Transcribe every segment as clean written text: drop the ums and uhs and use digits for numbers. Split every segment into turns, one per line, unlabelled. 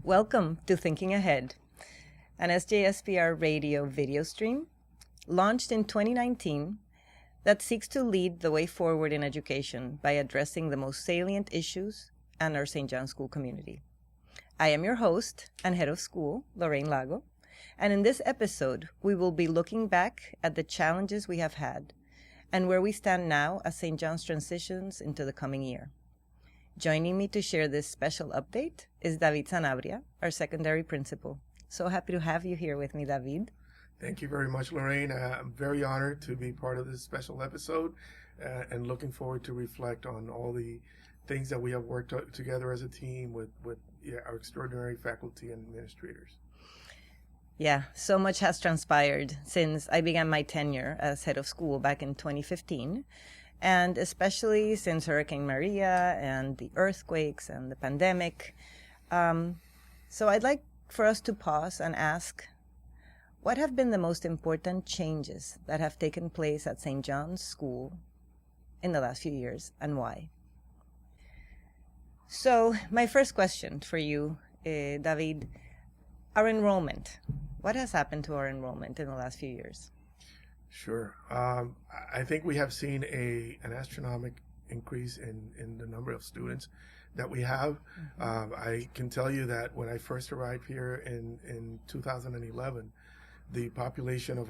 Welcome to Thinking Ahead, an SJSPR radio video stream launched in 2019 that seeks to lead the way forward in education by addressing the most salient issues in our St. John's School community. I am your host and head of school, Lorraine Lago, and in this episode, we will be looking back at the challenges we have had and where we stand now as St. John's transitions into the coming year. Joining me to share this special update is David Sanabria, our secondary principal. So happy to have you here with me, David.
Thank you very much, Lorraine. I'm very honored to be part of this special episode and looking forward to reflect on all the things that we have worked together as a team with our extraordinary faculty and administrators.
Yeah, so much has transpired since I began my tenure as head of school back in 2015. And especially since Hurricane Maria and the earthquakes and the pandemic. So I'd like for us to pause and ask, what have been the most important changes that have taken place at St. John's School in the last few years, and why? So my first question for you, David, our enrollment. What has happened to our enrollment in the last few years?
Sure. I think we have seen an astronomical increase in the number of students that we have. I can tell you that when I first arrived here in 2011, the population of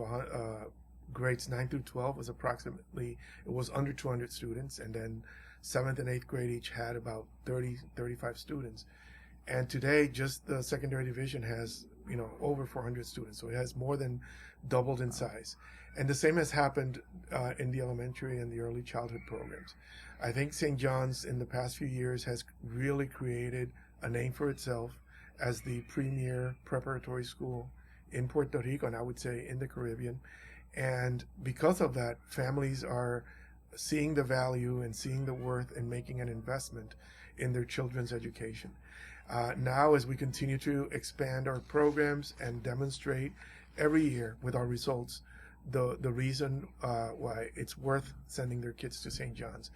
grades 9 through 12 was under 200 students, and then 7th and 8th grade each had about 35 students. And today, just the secondary division has over 400 students, so it has more than doubled in size. And the same has happened in the elementary and the early childhood programs. I think St. John's in the past few years has really created a name for itself as the premier preparatory school in Puerto Rico, and I would say in the Caribbean. And because of that, families are seeing the value and seeing the worth in making an investment in their children's education. Now, as we continue to expand our programs and demonstrate every year with our results the reason why it's worth sending their kids to St. John's,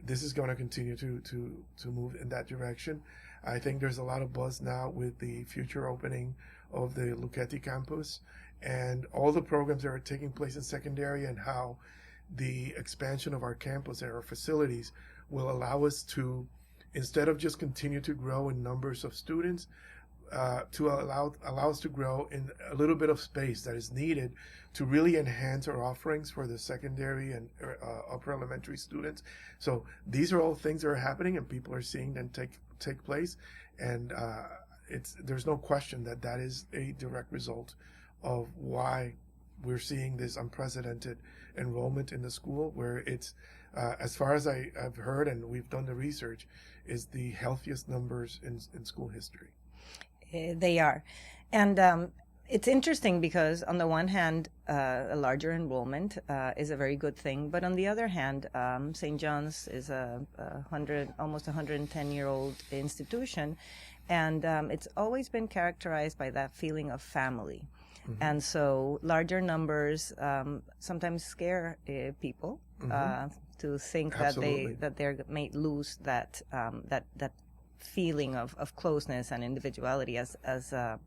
this is going to continue to move in that direction. I think there's a lot of buzz now with the future opening of the Luchetti campus and all the programs that are taking place in secondary, and how the expansion of our campus and our facilities will allow us to, instead of just continue to grow in numbers of students, to allow us to grow in a little bit of space that is needed to really enhance our offerings for the secondary and upper elementary students. So these are all things that are happening, and people are seeing them take place. And there's no question that is a direct result of why we're seeing this unprecedented enrollment in the school, where it's, as far as I've heard and we've done the research, is the healthiest numbers in school history.
They are. And it's interesting because on the one hand, a larger enrollment is a very good thing. But on the other hand, St. John's is almost 110-year-old institution. And it's always been characterized by that feeling of family. Mm-hmm. And so larger numbers sometimes scare people to think
Absolutely.
that they may lose that feeling of closeness and individuality. As a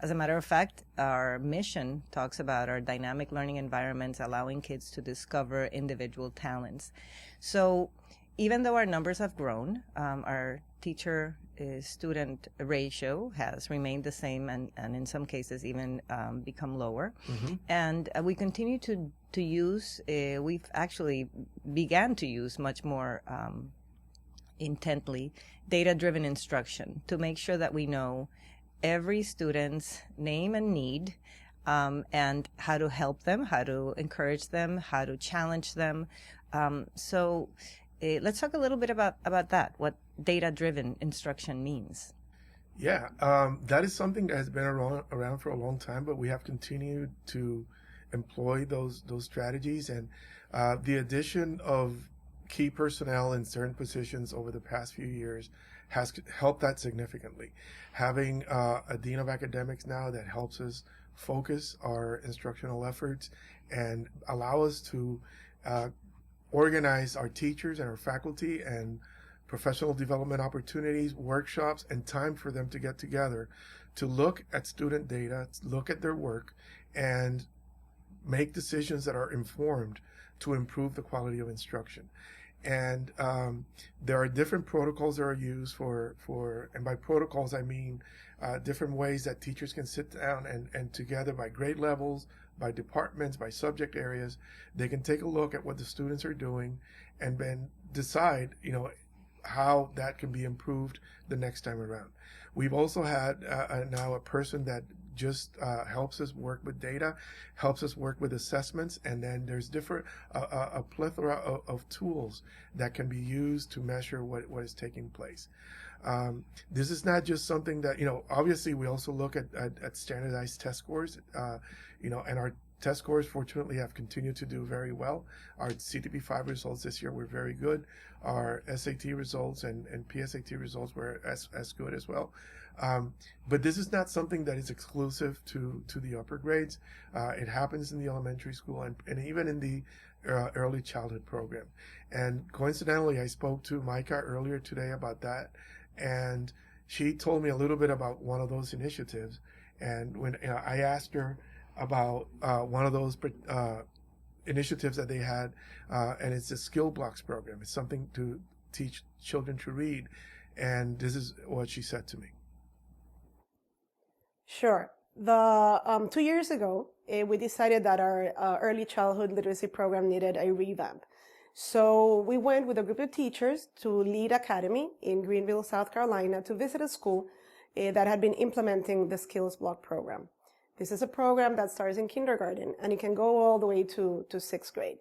matter of fact, our mission talks about our dynamic learning environments, allowing kids to discover individual talents. So even though our numbers have grown, our teacher student ratio has remained the same, and in some cases even become lower. Mm-hmm. And we continue to use, we've actually began to use much more intently data-driven instruction to make sure that we know every student's name and need, and how to help them, how to encourage them, how to challenge them. So let's talk a little bit about that, what data-driven instruction means.
Yeah, that is something that has been around for a long time, but we have continued to employ those strategies, and the addition of key personnel in certain positions over the past few years has helped that significantly. Having a dean of academics now that helps us focus our instructional efforts and allow us to organize our teachers and our faculty and professional development opportunities, workshops, and time for them to get together to look at student data, look at their work, and make decisions that are informed to improve the quality of instruction. And there are different protocols that are used and by protocols I mean different ways that teachers can sit down and together by grade levels, by departments, by subject areas, they can take a look at what the students are doing and then decide, how that can be improved the next time around. We've also had now a person that just helps us work with data, helps us work with assessments, and then there's a plethora of tools that can be used to measure what is taking place. This is not just something that, obviously we also look at standardized test scores, and our test scores fortunately have continued to do very well. Our CTP5 results this year were very good. Our SAT results and PSAT results were as good as well. But this is not something that is exclusive to the upper grades. It happens in the elementary school and even in the early childhood program. And coincidentally, I spoke to Micah earlier today about that, and she told me a little bit about one of those initiatives. And when I asked her about one of those initiatives that they had, and it's a skill blocks program. It's something to teach children to read, and this is what she said to me.
Sure. The 2 years ago, we decided that our early childhood literacy program needed a revamp. So we went with a group of teachers to Lead Academy in Greenville, South Carolina, to visit a school that had been implementing the skills block program. This is a program that starts in kindergarten, and it can go all the way to sixth grade.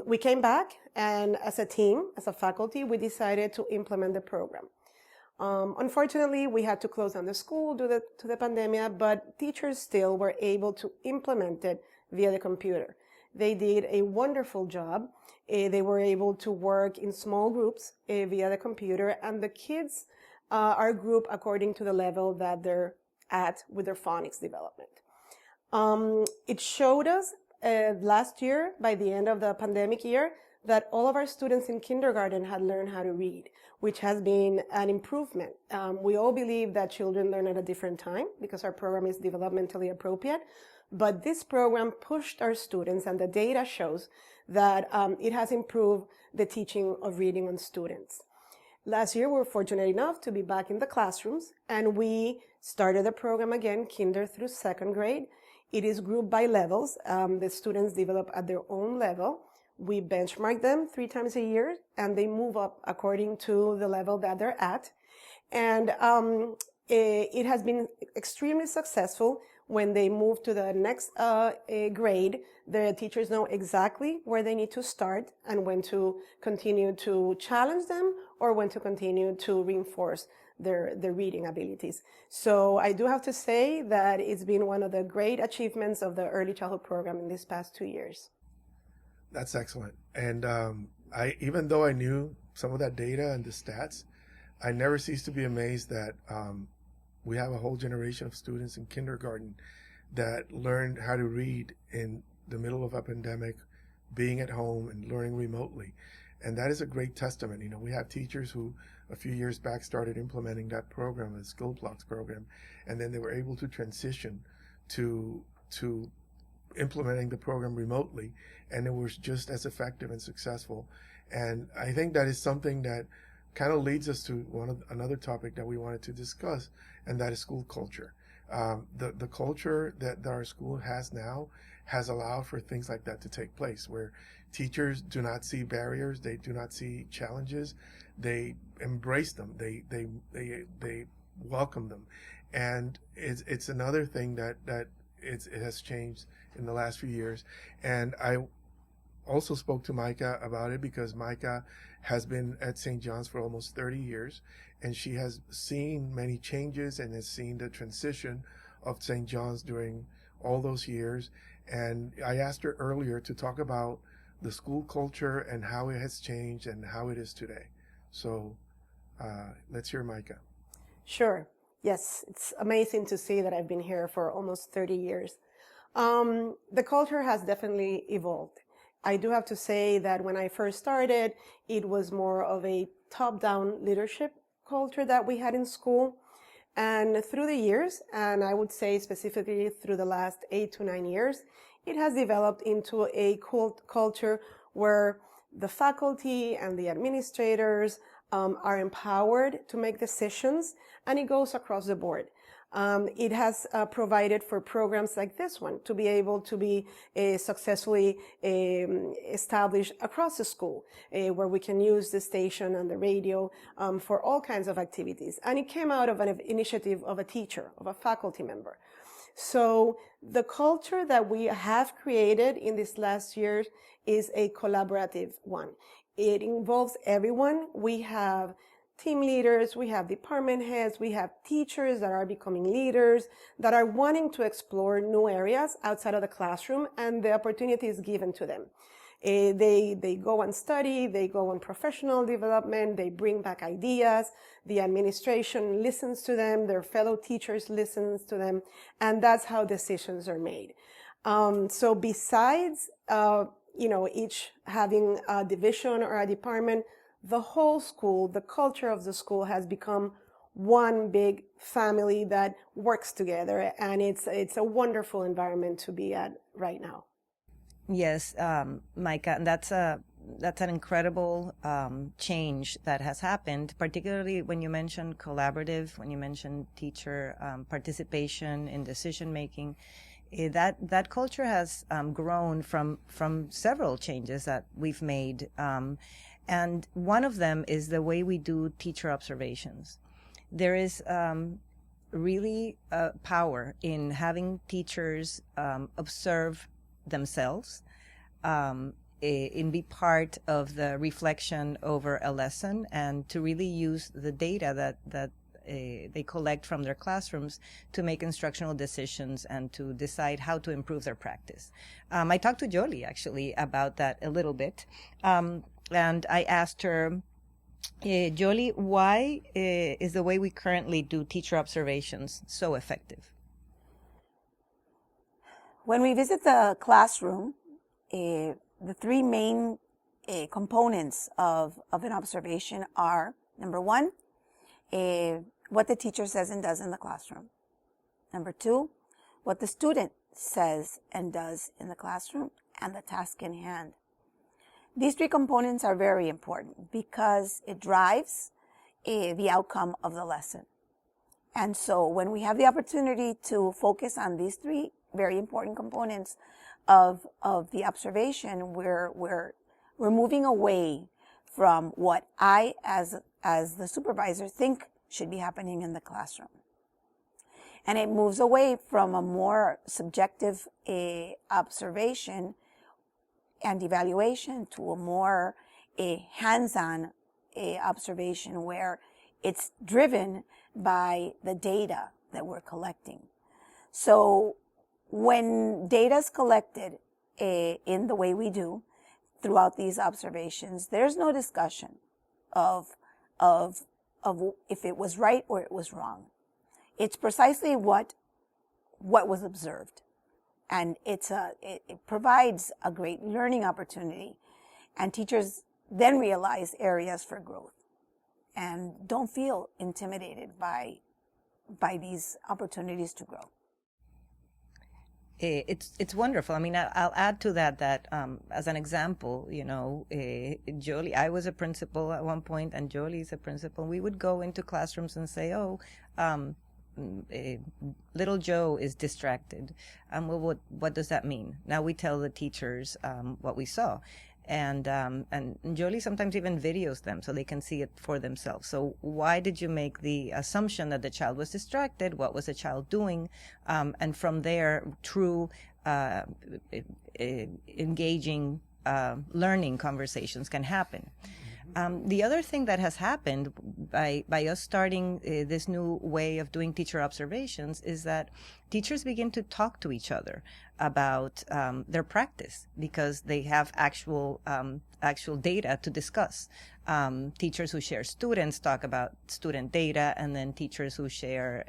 We came back, and as a team, as a faculty, we decided to implement the program. Unfortunately, we had to close down the school due to the pandemic, but teachers still were able to implement it via the computer. They did a wonderful job. They were able to work in small groups via the computer, and the kids are grouped according to the level that they're at with their phonics development. It showed us last year, by the end of the pandemic year, that all of our students in kindergarten had learned how to read, which has been an improvement. We all believe that children learn at a different time because our program is developmentally appropriate, but this program pushed our students, and the data shows that it has improved the teaching of reading on students. Last year, we were fortunate enough to be back in the classrooms, and we started the program again, kinder through second grade. It is grouped by levels. The students develop at their own level. We benchmark them 3 times a year, and they move up according to the level that they're at. And it has been extremely successful. When they move to the next grade, the teachers know exactly where they need to start and when to continue to challenge them or when to continue to reinforce their reading abilities. So I do have to say that it's been one of the great achievements of the early childhood program in these past 2 years.
That's excellent. And even though I knew some of that data and the stats, I never cease to be amazed that we have a whole generation of students in kindergarten that learned how to read in the middle of a pandemic, being at home and learning remotely. And that is a great testament. We have teachers who a few years back started implementing that program, the Skill Blocks program, and then they were able to transition to implementing the program remotely, and it was just as effective and successful. And I think that is something that kind of leads us to another topic that we wanted to discuss, and that is school culture. The culture that our school has now has allowed for things like that to take place, where teachers do not see barriers, they do not see challenges, they embrace them, they welcome them, and it's another thing that it has changed in the last few years. And I also spoke to Micah about it because Micah has been at St. John's for almost 30 years, and she has seen many changes and has seen the transition of St. John's during all those years. And I asked her earlier to talk about the school culture and how it has changed and how it is today. So let's hear Micah.
Sure. Yes, it's amazing to see that I've been here for almost 30 years. The culture has definitely evolved. I do have to say that when I first started, it was more of a top-down leadership culture that we had in school. And through the years, and I would say specifically through the last 8 to 9 years, it has developed into a culture where the faculty and the administrators are empowered to make decisions, and it goes across the board. It has provided for programs like this one to be able to be successfully established across the school, where we can use the station and the radio for all kinds of activities. And it came out of an initiative of a teacher, of a faculty member. So the culture that we have created in this last year is a collaborative one. It involves everyone. We have team leaders, we have department heads, we have teachers that are becoming leaders, that are wanting to explore new areas outside of the classroom, and the opportunity is given to them. They go and study, they go on professional development, they bring back ideas, the administration listens to them, their fellow teachers listens to them, and that's how decisions are made. So besides, each having a division or a department, the whole school, the culture of the school has become one big family that works together, and it's a wonderful environment to be at right now.
Yes, Micah, and that's an incredible change that has happened, particularly when you mentioned collaborative, when you mentioned teacher participation in decision making. That culture has grown from several changes that we've made. And one of them is the way we do teacher observations. There is really power in having teachers observe themselves, in be part of the reflection over a lesson, and to really use the data that they collect from their classrooms to make instructional decisions and to decide how to improve their practice. I talked to Jolie actually about that a little bit. And I asked her, Jolie, why is the way we currently do teacher observations so effective?
When we visit the classroom, the three main components of an observation are, number one, what the teacher says and does in the classroom. Number two, what the student says and does in the classroom, and the task in hand. These three components are very important because it drives the outcome of the lesson. And so when we have the opportunity to focus on these three very important components of the observation, we're moving away from what I, as the supervisor, think should be happening in the classroom. And it moves away from a more subjective observation and evaluation to a more hands-on observation where it's driven by the data that we're collecting. So when data is collected in the way we do throughout these observations, there's no discussion of if it was right or it was wrong. It's precisely what was observed. And it provides a great learning opportunity. And teachers then realize areas for growth and don't feel intimidated by these opportunities to grow.
It's wonderful. I mean, I'll add to that as an example, Jolie, I was a principal at one point, and Jolie's a principal. We would go into classrooms and say, little Joe is distracted. Well, what does that mean? Now we tell the teachers what we saw. And Jolie sometimes even videos them so they can see it for themselves. So why did you make the assumption that the child was distracted? What was the child doing? And from there, true engaging learning conversations can happen. The other thing that has happened by us starting this new way of doing teacher observations is that teachers begin to talk to each other about their practice because they have actual data to discuss. Teachers who share students talk about student data, and then teachers who share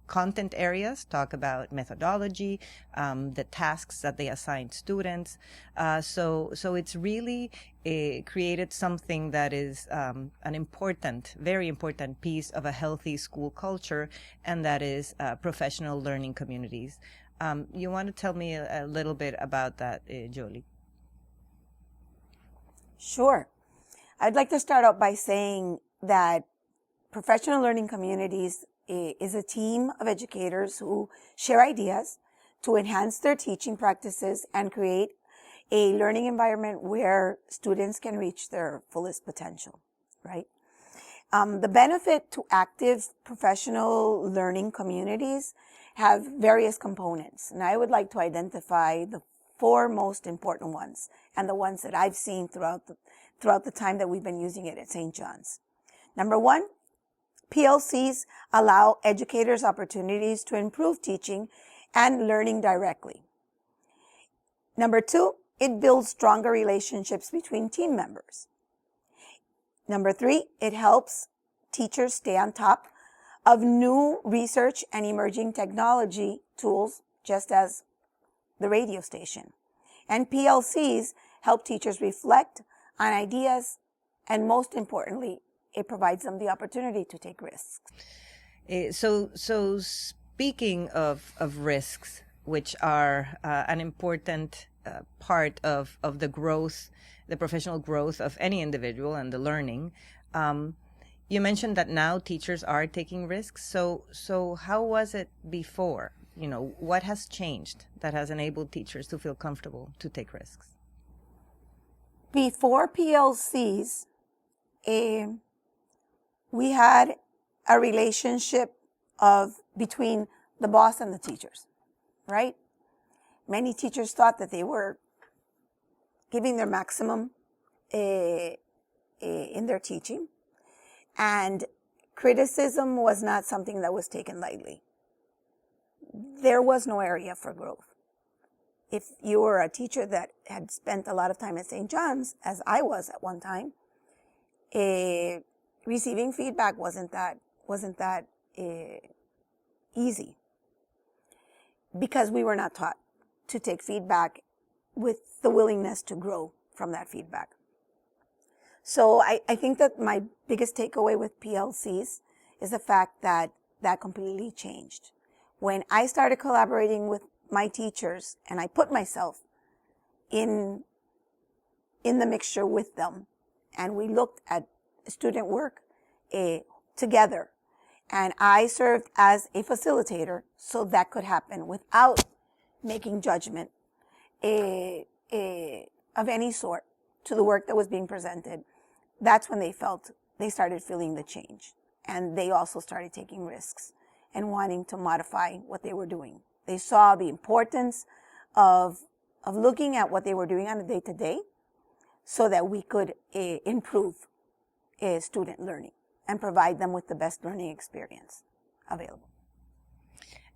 content areas, talk about methodology, the tasks that they assign students. So it's really created something that is an important, very important piece of a healthy school culture, and that is professional learning communities. You want to tell me a little bit about that, Jolie?
Sure. I'd like to start out by saying that professional learning communities is a team of educators who share ideas to enhance their teaching practices and create a learning environment where students can reach their fullest potential, right? The benefit to active professional learning communities have various components, and I would like to identify the 4 most important ones and the ones that I've seen throughout the time that we've been using it at St. John's. Number 1, PLCs allow educators opportunities to improve teaching and learning directly. Number 2, it builds stronger relationships between team members. Number 3, it helps teachers stay on top of new research and emerging technology tools, just as the radio station. And PLCs help teachers reflect on ideas, and most importantly, it provides them the opportunity to take risks.
So speaking of risks, which are an important part of the growth, the professional growth of any individual and the learning, you mentioned that now teachers are taking risks. So how was it before? You know, what has changed that has enabled teachers to feel comfortable to take risks?
Before PLCs, we had a relationship between the boss and the teachers, right? Many teachers thought that they were giving their maximum in their teaching, and criticism was not something that was taken lightly. There was no area for growth. If you were a teacher that had spent a lot of time at St. John's, as I was at one time, receiving feedback wasn't that easy, because we were not taught to take feedback with the willingness to grow from that feedback. So I think that my biggest takeaway with PLCs is the fact that that completely changed. When I started collaborating with my teachers and I put myself in the mixture with them, and we looked at student work together, and I served as a facilitator so that could happen without making judgment of any sort to the work that was being presented. That's when they started feeling the change, and they also started taking risks and wanting to modify what they were doing. They saw the importance of looking at what they were doing on a day-to-day so that we could improve student learning and provide them with the best learning experience available.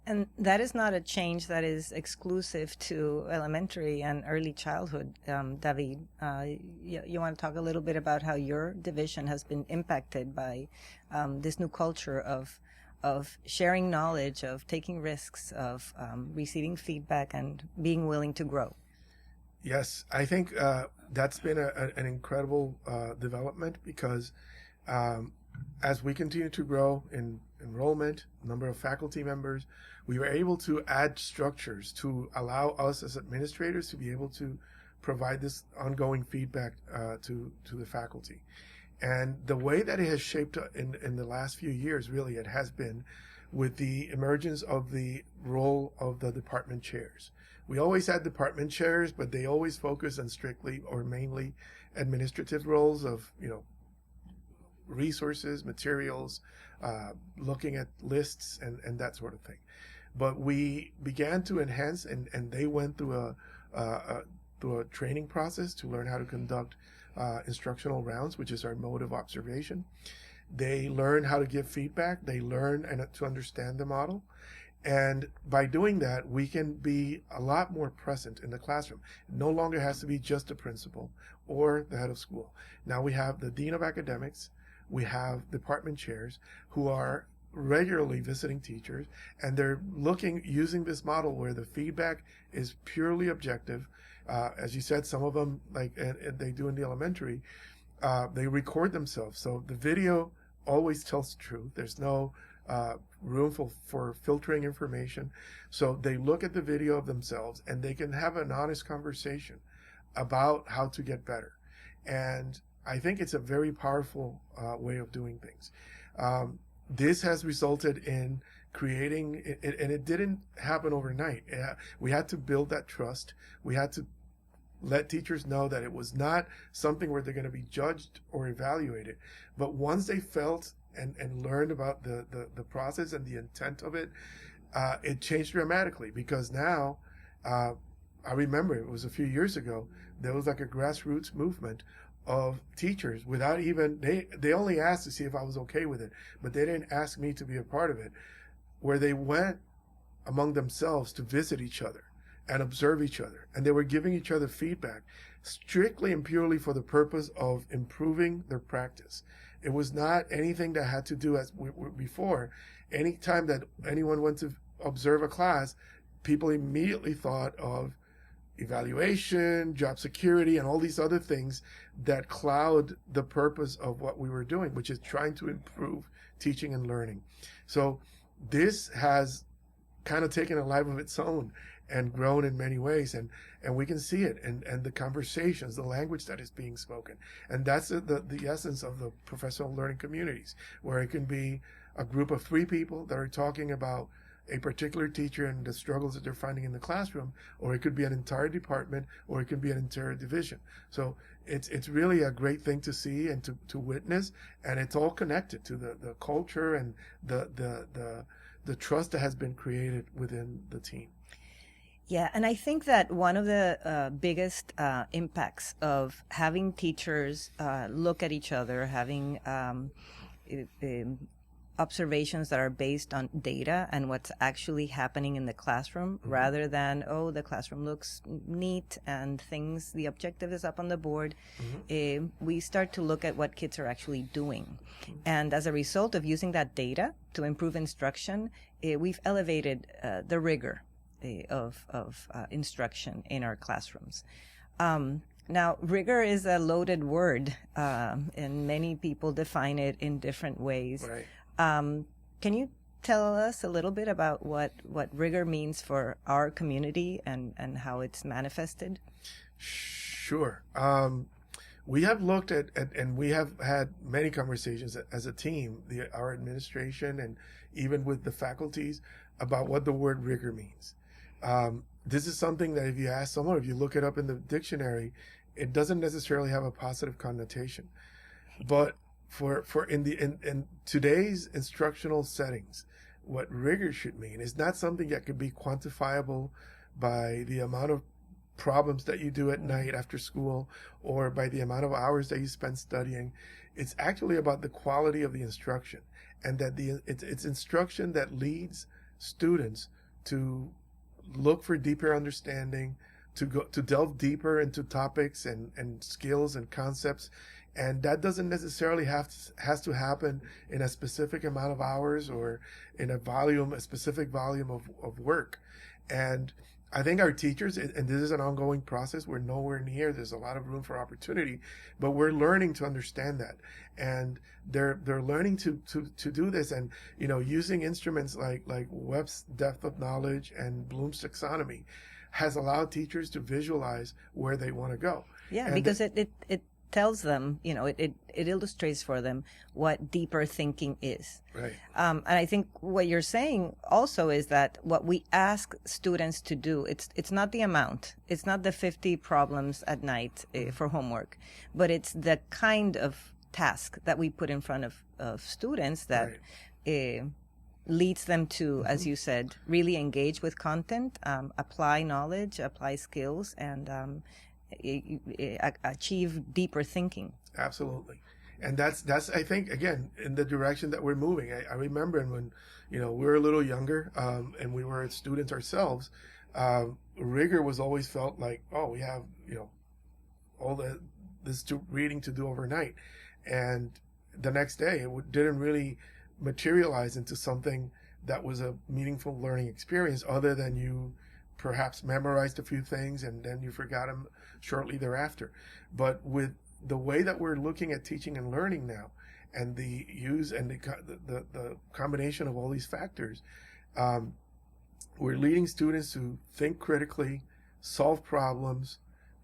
And that is not a change that is exclusive to elementary and early childhood. David, you want to talk a little bit about how your division has been impacted by this new culture of sharing knowledge, of taking risks, of receiving feedback, and being willing to grow?
Yes, I think that's been an incredible development, because as we continue to grow in enrollment, number of faculty members, we were able to add structures to allow us as administrators to be able to provide this ongoing feedback to the faculty. And the way that it has shaped in the last few years, really, it has been with the emergence of the role of the department chairs. We always had department chairs, but they always focused on strictly or mainly administrative roles of, resources, materials, looking at lists and that sort of thing. But we began to enhance, and they went through a training process to learn how to conduct instructional rounds, which is our mode of observation. They learn how to give feedback. They learn to understand the model. And by doing that, we can be a lot more present in the classroom. It no longer has to be just the principal or the head of school. Now we have the dean of academics. We have department chairs who are regularly visiting teachers, and they're using this model where the feedback is purely objective. As you said, some of them, like and they do in the elementary, they record themselves. So the video always tells the truth. There's no room for filtering information. So they look at the video of themselves and they can have an honest conversation about how to get better. And I think it's a very powerful way of doing things. This has resulted in creating, and it didn't happen overnight. We had to build that trust. We had to let teachers know that it was not something where they're going to be judged or evaluated. But once they felt and learned about the process and the intent of it, it changed dramatically, because now, I remember it was a few years ago, there was like a grassroots movement of teachers without even, they only asked to see if I was okay with it, but they didn't ask me to be a part of it, where they went among themselves to visit each other and observe each other. And they were giving each other feedback strictly and purely for the purpose of improving their practice. It was not anything that had to do as before. Anytime that anyone went to observe a class, people immediately thought of evaluation, job security, and all these other things that cloud the purpose of what we were doing, which is trying to improve teaching and learning. So this has kind of taken a life of its own and grown in many ways, and we can see it, and the conversations, the language that is being spoken. And that's the essence of the professional learning communities, where it can be a group of 3 people that are talking about a particular teacher and the struggles that they're finding in the classroom, or it could be an entire department, or it could be an entire division. So it's really a great thing to see and to witness, and it's all connected to the culture and the trust that has been created within the team.
Yeah, and I think that one of the biggest impacts of having teachers look at each other, having observations that are based on data and what's actually happening in the classroom, mm-hmm. rather than, oh, the classroom looks neat and things, the objective is up on the board. Mm-hmm. We start to look at what kids are actually doing. Mm-hmm. And as a result of using that data to improve instruction, we've elevated the rigor of instruction in our classrooms. Now, rigor is a loaded word, and many people define it in different ways.
Right.
Can you tell us a little bit about what rigor means for our community and how it's manifested?
Sure. We have looked at and we have had many conversations as a team, our administration and even with the faculties, about what the word rigor means. This is something that if you ask someone, if you look it up in the dictionary, it doesn't necessarily have a positive connotation. But for in today's instructional settings, what rigor should mean is not something that could be quantifiable by the amount of problems that you do at night after school or by the amount of hours that you spend studying. It's actually about the quality of the instruction, and that it's instruction that leads students to look for deeper understanding, to delve deeper into topics and skills and concepts. And that doesn't necessarily has to happen in a specific amount of hours or in a specific volume of work. And I think our teachers, and this is an ongoing process, we're nowhere near, there's a lot of room for opportunity, but we're learning to understand that. And they're learning to do this, and, using instruments like Webb's depth of knowledge and Bloom's taxonomy has allowed teachers to visualize where they want to go.
Yeah, and because it tells them, it illustrates for them what deeper thinking is.
Right.
And I think what you're saying also is that what we ask students to do, it's not the amount, it's not the 50 problems at night for homework, but it's the kind of task that we put in front of students that leads them to, mm-hmm. as you said, really engage with content, apply knowledge, apply skills, and achieve deeper thinking. Absolutely.
And that's I think, again, in the direction that we're moving. I remember when we were a little younger and we were students ourselves, rigor was always felt like, oh, we have all this reading to do overnight, and the next day it didn't really materialize into something that was a meaningful learning experience, other than you perhaps memorized a few things and then you forgot them shortly thereafter. But with the way that we're looking at teaching and learning now, and the use and the combination of all these factors, we're leading students to think critically, solve problems,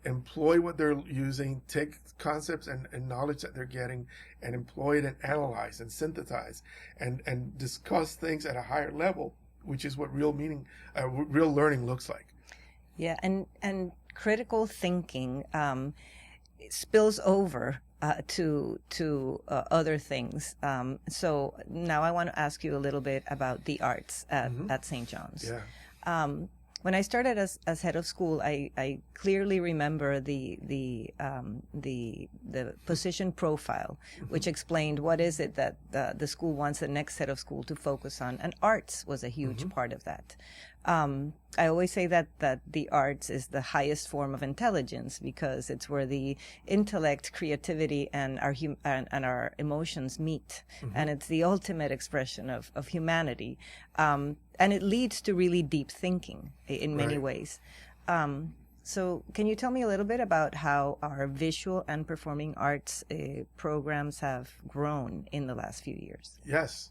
employ what they're using, take concepts and knowledge that they're getting, and employ it and analyze and synthesize and discuss things at a higher level, which is what real learning looks like.
Yeah, and critical thinking spills over to other things. So now I want to ask you a little bit about the arts at St. John's.
Yeah.
When I started as head of school, I clearly remember the position profile, which explained what is it that the school wants the next head of school to focus on, and arts was a huge part of that. I always say that the arts is the highest form of intelligence, because it's where the intellect, creativity, and our emotions meet, and it's the ultimate expression of humanity, and it leads to really deep thinking in many ways. So can you tell me a little bit about how our visual and performing arts programs have grown in the last few years?
Yes,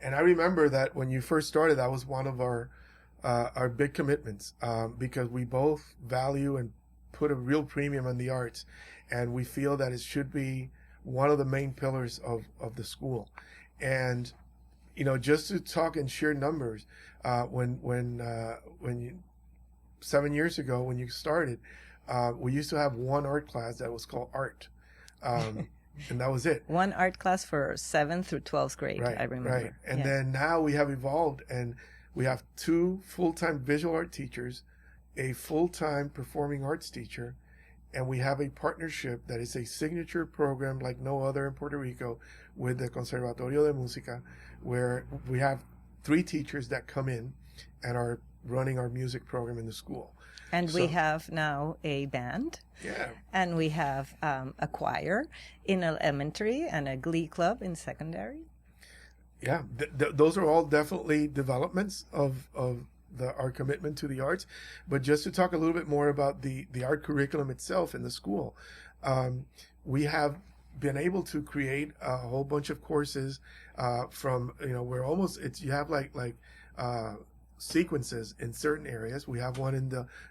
and I remember that when you first started, that was one of our big commitments, because we both value and put a real premium on the arts, and we feel that it should be one of the main pillars of the school. And just to talk in sheer numbers, when 7 years ago when you started, we used to have one art class that was called art, and that was it.
One art class for 7th through 12th grade,
right,
I remember.
Right, and then now we have evolved, and we have 2 full-time visual art teachers, a full-time performing arts teacher, and we have a partnership that is a signature program like no other in Puerto Rico with the Conservatorio de Música, where we have 3 teachers that come in and are running our music program in the school.
And we have now a band.
Yeah.
And we have a choir in elementary and a glee club in secondary.
Yeah, those are all definitely developments of our commitment to the arts. But just to talk a little bit more about the art curriculum itself in the school, we have been able to create a whole bunch of courses from, we're almost, you have like sequences in certain areas. We have one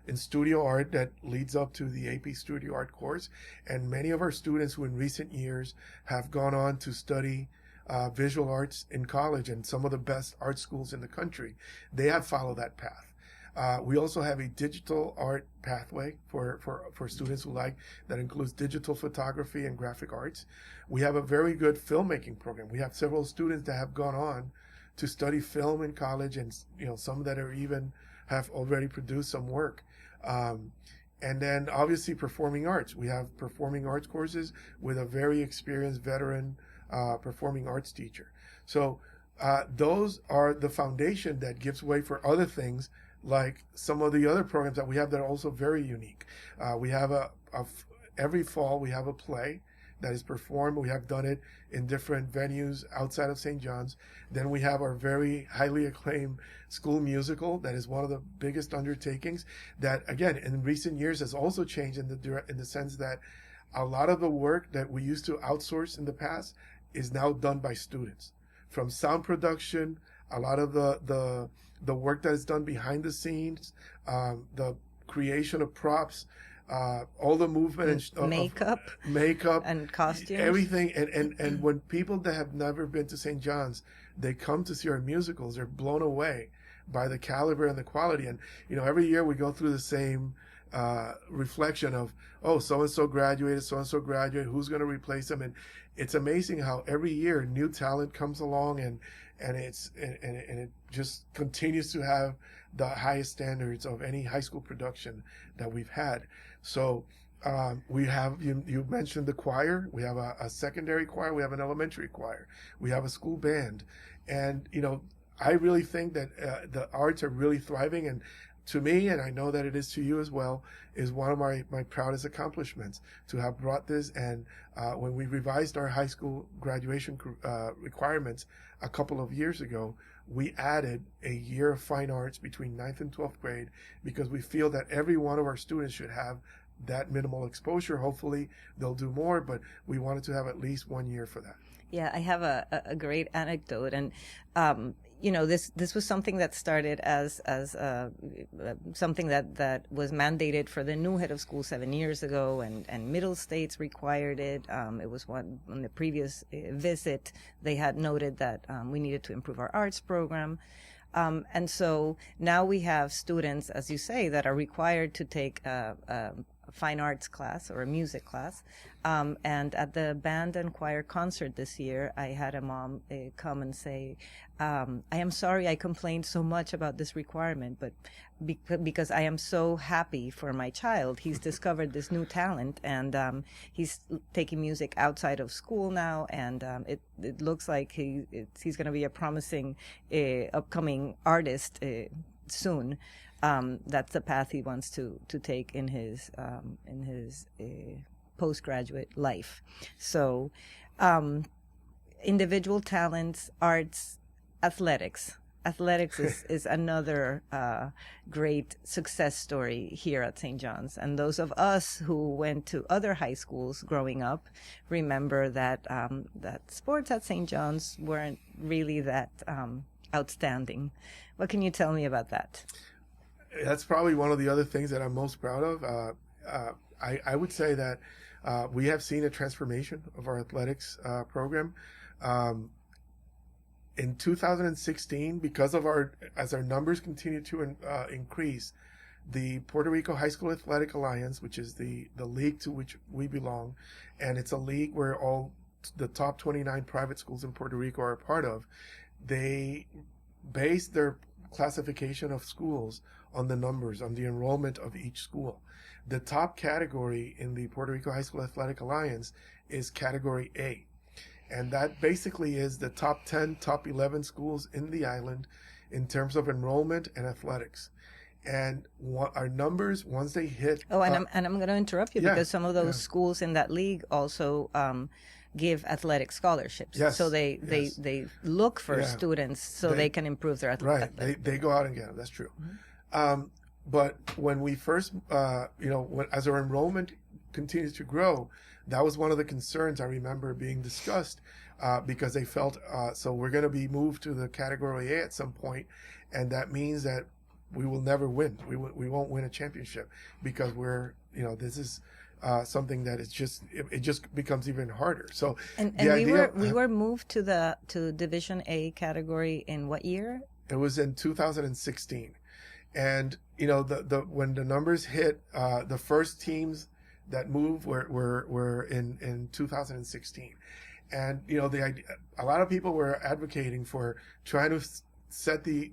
in studio art that leads up to the AP studio art course. And many of our students who in recent years have gone on to study visual arts in college and some of the best art schools in the country, they have followed that path. We also have a digital art pathway for students who like, that includes digital photography and graphic arts. We have a very good filmmaking program. We have several students that have gone on to study film in college, and some that are even have already produced some work. And then obviously performing arts. We have performing arts courses with a very experienced veteran performing arts teacher. So those are the foundation that gives way for other things, like some of the other programs that we have that are also very unique. We have every fall we have a play that is performed. We have done it in different venues outside of St. John's. Then we have our very highly acclaimed school musical that is one of the biggest undertakings that, again, in recent years has also changed in the sense that a lot of the work that we used to outsource in the past is now done by students. From sound production, a lot of the work that is done behind the scenes, the creation of props, all the movement and makeup
and costumes,
everything. And when people that have never been to St. John's, they come to see our musicals, they're blown away by the caliber and the quality. And every year we go through the same reflection of, so-and-so graduated, who's going to replace them? And it's amazing how every year new talent comes along, and it just continues to have the highest standards of any high school production that we've had. So we have, you mentioned the choir. We have a secondary choir. We have an elementary choir. We have a school band. And, I really think that the arts are really thriving. And to me, and I know that it is to you as well, is one of my proudest accomplishments to have brought this. And when we revised our high school graduation requirements a couple of years ago, we added a year of fine arts between 9th and 12th grade because we feel that every one of our students should have that minimal exposure. Hopefully they'll do more, but we wanted to have at least 1 year for that.
Yeah, I have a great anecdote, and this was something that started as something that was mandated for the new head of school 7 years ago, and middle states required it. It was one on the previous visit. They had noted that we needed to improve our arts program. And so now we have students, as you say, that are required to take a fine arts class or a music class. And at the band and choir concert this year, I had a mom come and say, I am sorry I complained so much about this requirement, but because I am so happy for my child. He's discovered this new talent, and he's taking music outside of school now, and it looks like he's going to be a promising upcoming artist soon. That's the path he wants to take in his postgraduate life. So, individual talents, arts, athletics. Athletics is another great success story here at St. John's. And those of us who went to other high schools growing up remember that sports at St. John's weren't really that outstanding. What can you tell me about that?
That's probably one of the other things that I'm most proud of. I would say that we have seen a transformation of our athletics program. In 2016, because of as our numbers continue to increase, the Puerto Rico High School Athletic Alliance, which is the league to which we belong, and it's a league where all the top 29 private schools in Puerto Rico are a part of, they base their classification of schools on the numbers, on the enrollment of each school. The top category in the Puerto Rico High School Athletic Alliance is Category A. And that basically is the top 10, top 11 schools in the island in terms of enrollment and athletics. And our numbers, once they hit...
Oh, and I'm going to interrupt you because some of those schools in that league also give athletic scholarships.
Yes.
So they look for students so they can improve their athletics.
Right. They go out and get them. That's true. Mm-hmm. But when we first, as our enrollment continues to grow, that was one of the concerns I remember being discussed because they felt, so we're going to be moved to the Category A at some point, and that means that we will never win. We won't win a championship because this is something that is it just becomes even harder. So
we were moved to Division A category in what year?
It was in 2016, and when the numbers hit, the first teams that moved were in 2016, and a lot of people were advocating for trying to set the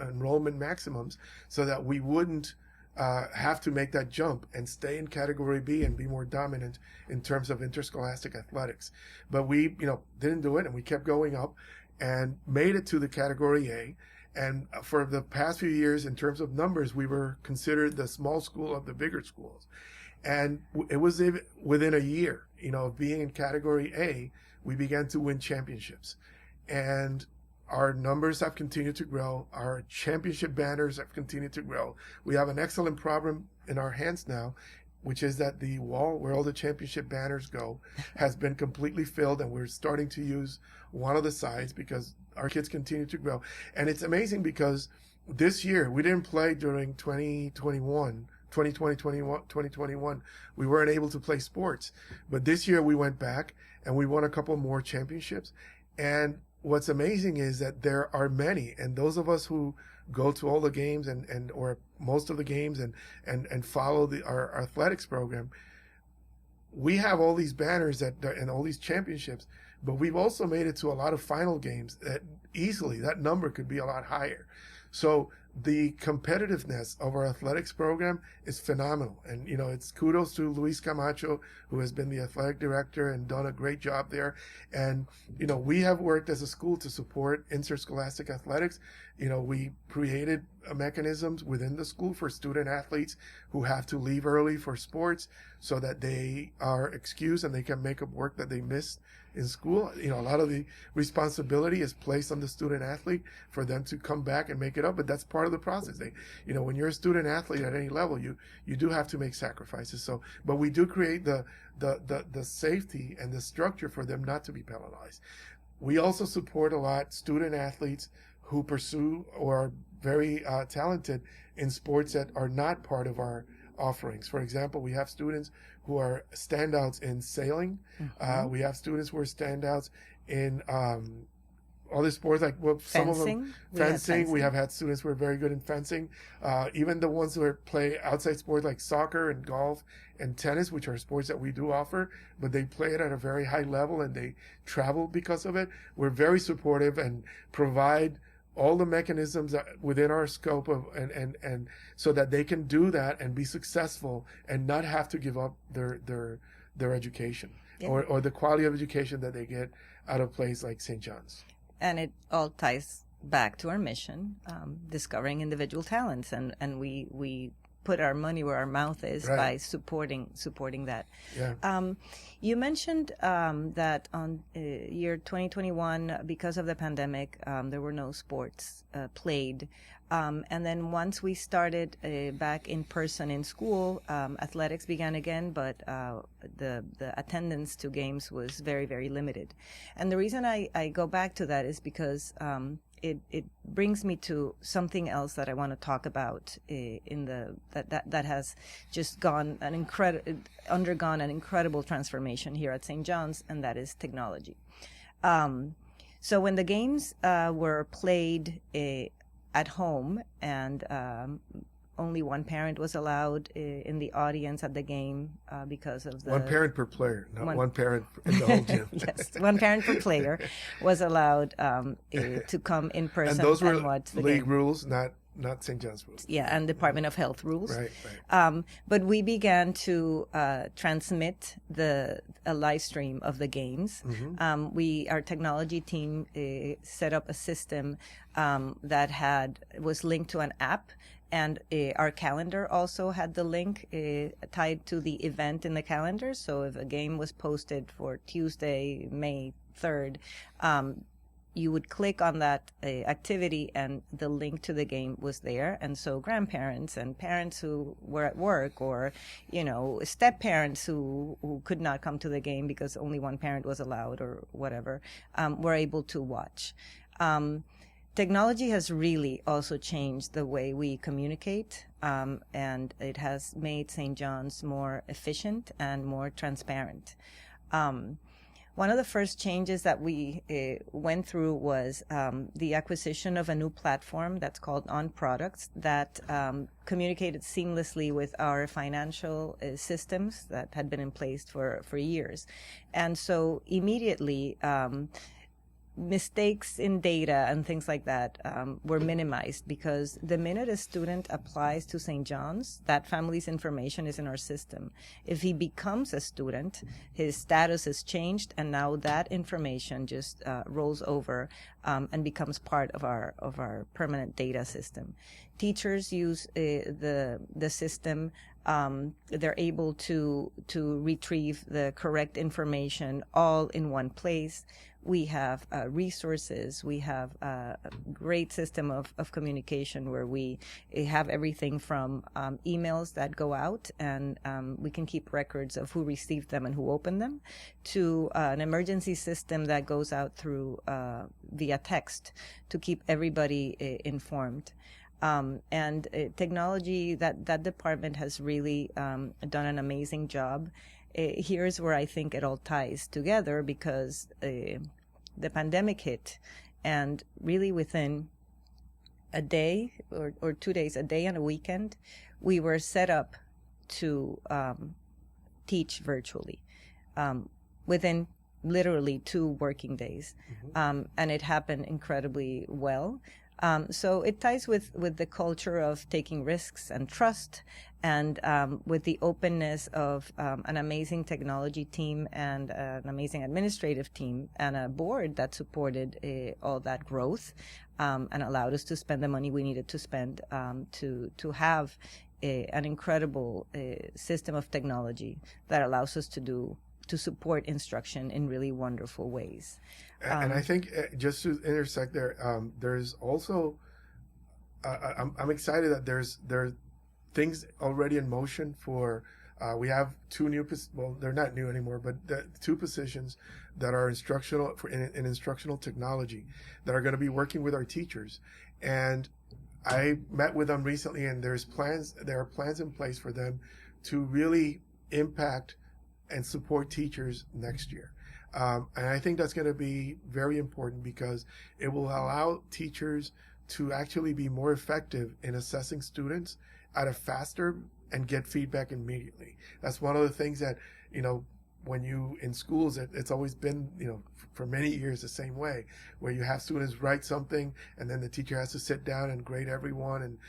enrollment maximums so that we wouldn't have to make that jump and stay in Category B and be more dominant in terms of interscholastic athletics. But we didn't do it, and we kept going up and made it to the Category A. And for the past few years, in terms of numbers, we were considered the small school of the bigger schools. And it was within a year, of being in Category A, we began to win championships. And our numbers have continued to grow. Our championship banners have continued to grow. We have an excellent problem in our hands now, which is that the wall where all the championship banners go has been completely filled, and we're starting to use one of the sides because our kids continue to grow. And it's amazing because this year, we didn't play during 2021, we weren't able to play sports. But this year we went back and we won a couple more championships. And what's amazing is that there are many, and those of us who go to all the games and or most of the games and follow our athletics program, we have all these banners and all these championships, but we've also made it to a lot of final games that easily that number could be a lot higher. So the competitiveness of our athletics program is phenomenal. And, it's kudos to Luis Camacho, who has been the athletic director and done a great job there. And, we have worked as a school to support interscholastic athletics. We created mechanisms within the school for student athletes who have to leave early for sports so that they are excused and they can make up work that they missed in school. A lot of the responsibility is placed on the student athlete for them to come back and make it up, but that's part of the process. When you're a student athlete at any level, you do have to make sacrifices. So, but we do create the safety and the structure for them not to be penalized. We also support a lot student athletes who pursue or are very talented in sports that are not part of our offerings. For example, we have students who are standouts in sailing. Mm-hmm. We have students who are standouts in other sports, like some of them fencing. We have had students who are very good in fencing. Even the ones who play outside sports like soccer and golf and tennis, which are sports that we do offer, but they play it at a very high level and they travel because of it. We're very supportive and provide all the mechanisms within our scope of and so that they can do that and be successful and not have to give up their education. Yeah. or the quality of education that they get out of place like St. John's.
And it all ties back to our mission, discovering individual talents, and we put our money where our mouth is, right, by supporting that. Yeah. You mentioned that on year 2021, because of the pandemic, there were no sports played. And then once we started back in person in school, athletics began again, but the attendance to games was very, very limited. And the reason I go back to that is because it brings me to something else that I want to talk about that has just undergone an incredible transformation here at St. John's, and that is technology. So when the games were played at home and only one parent was allowed in the audience at the game because of the...
One parent per player, not one parent in the whole gym.
Yes, one parent per player was allowed to come in person
and those were
watch the
league
game.
Rules, not St. John's rules.
Yeah, and Department of Health rules.
Right.
But we began to transmit a live stream of the games. Mm-hmm. Our technology team set up a system that was linked to an app, and our calendar also had the link tied to the event in the calendar. So if a game was posted for Tuesday, May 3rd, you would click on that activity and the link to the game was there. And so grandparents and parents who were at work, or, step parents who could not come to the game because only one parent was allowed or whatever, were able to watch. Technology has really also changed the way we communicate, and it has made St. John's more efficient and more transparent. One of the first changes that we went through was the acquisition of a new platform that's called On Products that communicated seamlessly with our financial systems that had been in place for years. And so immediately, mistakes in data and things like that were minimized, because the minute a student applies to St. John's, that family's information is in our system. If he becomes a student, his status is changed, and now that information just rolls over and becomes part of our permanent data system. Teachers use the system. They're able to retrieve the correct information all in one place. We have resources. We have a great system of communication where we have everything from emails that go out, and we can keep records of who received them and who opened them, to an emergency system that goes out through via text to keep everybody informed. And technology, that department has really done an amazing job. Here's where I think it all ties together, because the pandemic hit, and really within a day or 2 days, a day and a weekend, we were set up to teach virtually within literally 2 working days. Mm-hmm. And it happened incredibly well. So it ties with the culture of taking risks and trust, and with the openness of an amazing technology team and an amazing administrative team and a board that supported all that growth and allowed us to spend the money we needed to spend to have an incredible system of technology that allows us to support instruction in really wonderful ways.
And I think just to intersect there, there's also I'm excited that there are things already in motion for. We have two new, well, they're not new anymore, but two positions that are instructional in instructional technology that are going to be working with our teachers. And I met with them recently, and there are plans in place for them to really impact and support teachers next year. And I think that's going to be very important because it will allow teachers to actually be more effective in assessing students at a faster and get feedback immediately. That's one of the things that, when you in schools, it's always been, for many years the same way, where you have students write something and then the teacher has to sit down and grade everyone, and,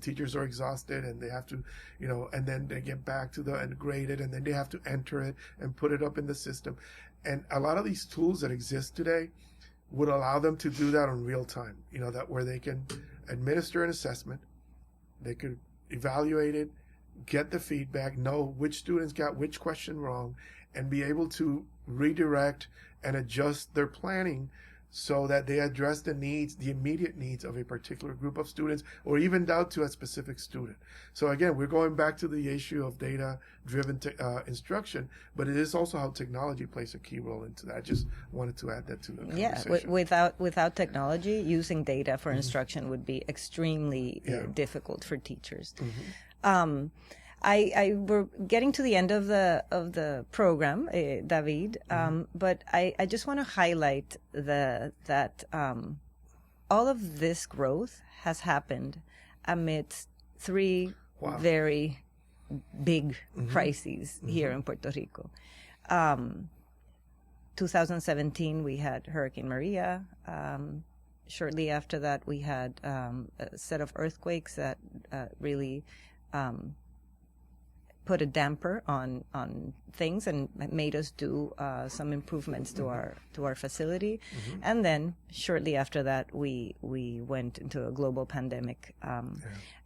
teachers are exhausted and they have to, and then they get back to and grade it, and then they have to enter it and put it up in the system. And a lot of these tools that exist today would allow them to do that in real time, that where they can administer an assessment, they could evaluate it, get the feedback, know which students got which question wrong, and be able to redirect and adjust their planning so that they address the immediate needs of a particular group of students, or even down to a specific student. So again, we're going back to the issue of data-driven instruction, but it is also how technology plays a key role into that. I just wanted to add that to the conversation.
Without technology, using data for instruction would be extremely difficult for teachers. We're getting to the end of the program, David, but I just want to highlight that all of this growth has happened amidst three very big crises here in Puerto Rico. 2017, we had Hurricane Maria. Shortly after that, we had a set of earthquakes that really put a damper on things and made us do some improvements to our facility. And then shortly after that, we went into a global pandemic.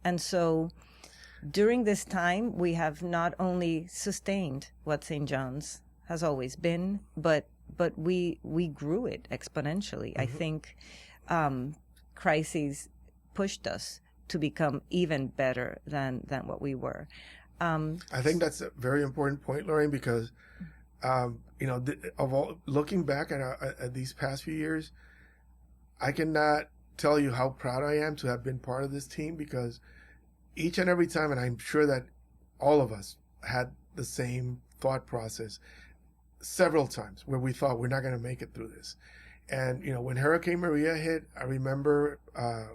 And so during this time, we have not only sustained what St. John's has always been, but we grew it exponentially. I think crises pushed us to become even better than what we were.
I think that's a very important point, Lorraine, because, looking back at these past few years, I cannot tell you how proud I am to have been part of this team, because each and every time, and I'm sure that all of us had the same thought process several times where we thought we're not going to make it through this. And, when Hurricane Maria hit, I remember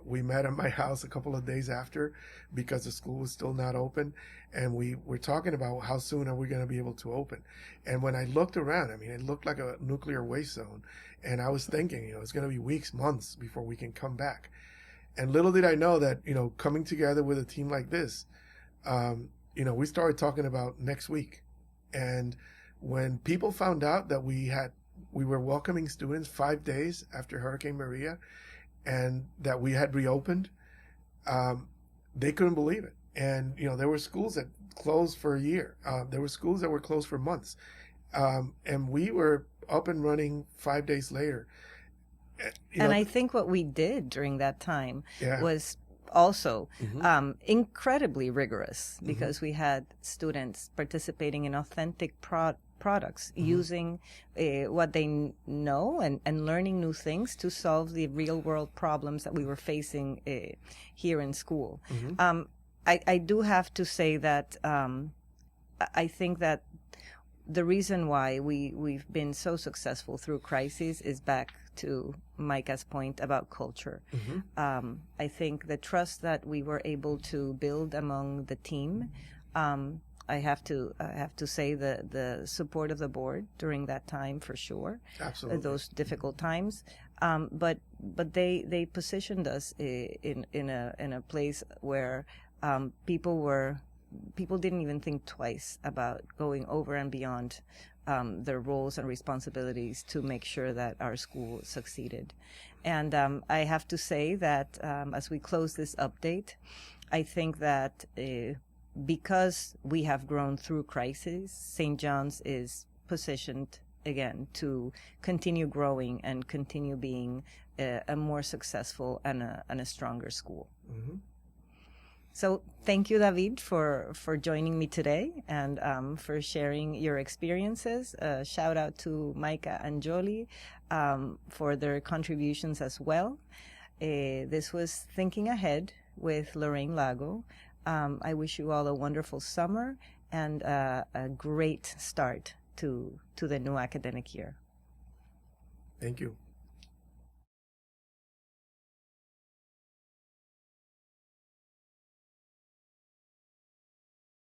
we met at my house a couple of days after because the school was still not open. And we were talking about how soon are we going to be able to open. And when I looked around, it looked like a nuclear waste zone. And I was thinking, it's going to be weeks, months before we can come back. And little did I know that, coming together with a team like this, we started talking about next week. And when people found out that we were welcoming students 5 days after Hurricane Maria and that we had reopened, they couldn't believe it. And, there were schools that closed for a year. There were schools that were closed for months. And we were up and running 5 days later.
I think what we did during that time was also incredibly rigorous, because we had students participating in authentic products, using what they know and learning new things to solve the real world problems that we were facing here in school. I do have to say that I think that the reason why we've been so successful through crises is back to Micah's point about culture. I think the trust that we were able to build among the team, I have to say the support of the board during that time, for sure.
Absolutely.
Those difficult times. But they positioned us in a place where people didn't even think twice about going over and beyond their roles and responsibilities to make sure that our school succeeded. And I have to say that as we close this update, I think that because we have grown through crisis, St. John's is positioned again to continue growing and continue being a more successful and a stronger school.
Mm-hmm.
So thank you, David, for joining me today and for sharing your experiences. Shout out to Micah and Jolie for their contributions as well. This was Thinking Ahead with Lorraine Lago. I wish you all a wonderful summer and a great start to the new academic year.
Thank you.